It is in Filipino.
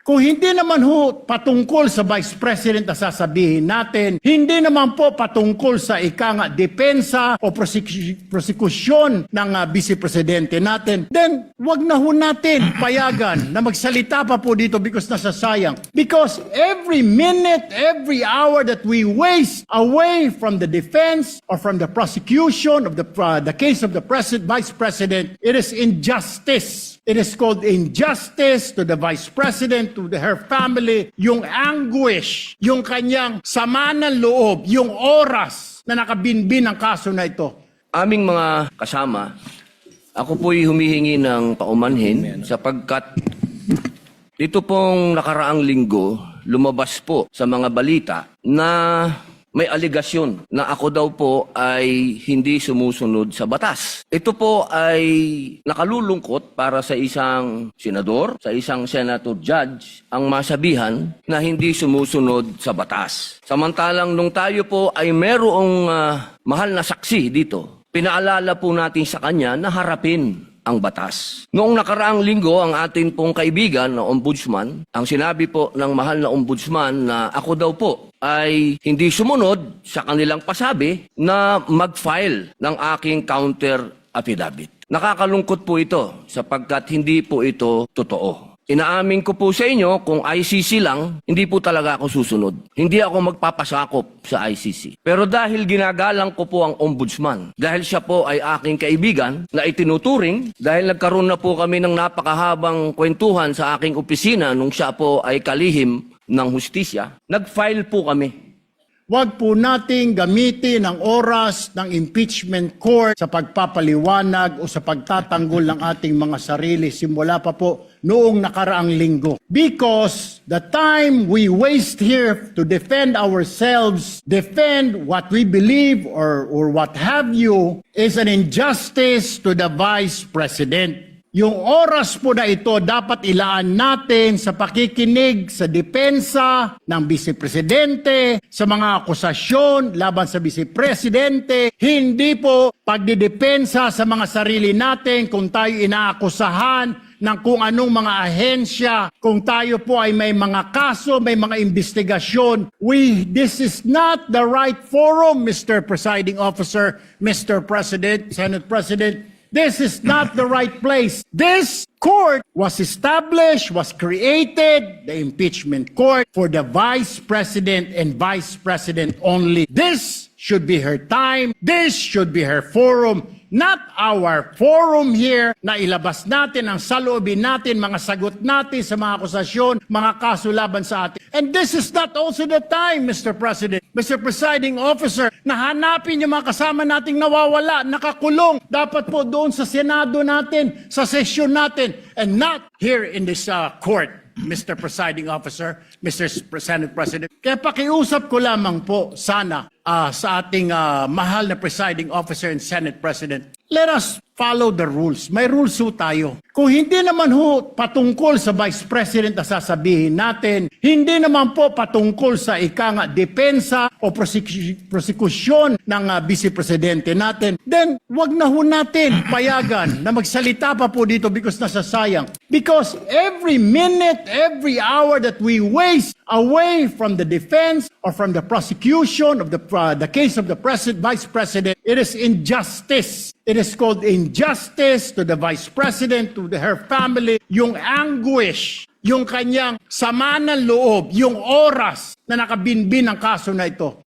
Kung hindi naman ho patungkol sa Vice President na sasabihin natin, hindi naman po patungkol sa depensa o prosekusyon ng Vice Presidente natin, then wag na ho natin payagan na magsalita pa po dito because nasasayang. Because every minute, every hour that we waste away from the defense or from the prosecution of the case of the Vice President, it is injustice. It is called injustice to the Vice President, to her family, yung anguish, yung kanyang sama ng loob, yung oras na nakabinbin ang kaso na ito. Aming mga kasama, ako po'y humihingi ng paumanhin sapagkat dito pong nakaraang linggo, lumabas po sa mga balita na may aligasyon na ako daw po ay hindi sumusunod sa batas. Ito po ay nakalulungkot para sa isang senador, sa isang senator judge, ang masabihan na hindi sumusunod sa batas. Samantalang nung tayo po ay merong mahal na saksi dito, pinaalala po natin sa kanya na harapin ang batas. Noong nakaraang linggo, ang atin pong kaibigan na ombudsman, ang sinabi po ng mahal na ombudsman na ako daw po ay hindi sumunod sa kanilang pasabi na mag-file ng aking counter affidavit. Nakakalungkot po ito sapagkat hindi po ito totoo. Inaamin ko po sa inyo, kung ICC lang, hindi po talaga ako susunod. Hindi ako magpapasakop sa ICC. Pero dahil ginagalang ko po ang ombudsman, dahil siya po ay aking kaibigan na itinuturing, dahil nagkaroon na po kami ng napakahabang kwentuhan sa aking opisina nung siya po ay kalihim ng hustisya, nag-file po kami. Huwag po nating gamitin ang oras ng impeachment court sa pagpapaliwanag o sa pagtatanggol ng ating mga sarili simula pa po noong nakaraang linggo. Because the time we waste here to defend ourselves, defend what we believe or what have you, is an injustice to the Vice President. Yung oras po na ito dapat ilaan natin sa pakikinig sa depensa ng Vice Presidente, sa mga akusasyon laban sa Vice Presidente, hindi po pagdidepensa sa mga sarili natin kung tayo inaakusahan ng kung anong mga ahensya, kung tayo po ay may mga kaso, may mga investigasyon. This is not the right forum, Mr. Presiding Officer, Mr. President, Senate President. This is not the right place. This court was established, was created, the impeachment court, for the Vice President and Vice President only. This should be her time. This should be her forum. Not our forum here na ilabas natin ang saloobin natin, mga sagot natin sa mga akusasyon, mga kaso laban sa atin. And this is not also the time, Mr. President, Mr. Presiding Officer, na hanapin yung mga kasama nating nawawala, nakakulong. Dapat po doon sa Senado natin, sa sesyon natin, and not here in this court, Mr. Presiding Officer, Mr. Senate President. Kaya pakiusap ko lamang po sana sa ating mahal na Presiding Officer and Senate President, let us follow the rules. May rules ho tayo. Kung hindi naman ho patungkol sa Vice President na sasabihin natin, hindi naman po patungkol sa depensa o prosekusyon ng Vice Presidente natin, then wag na ho natin payagan na magsalita pa po dito because nasasayang. Because every minute, every hour that we waste away from the defense or from the prosecution of the case of the Vice President, it is injustice. It is called injustice to the Vice President, to her family, yung anguish, yung kanyang sama ng loob, yung oras na nakabinbin ang kaso na ito.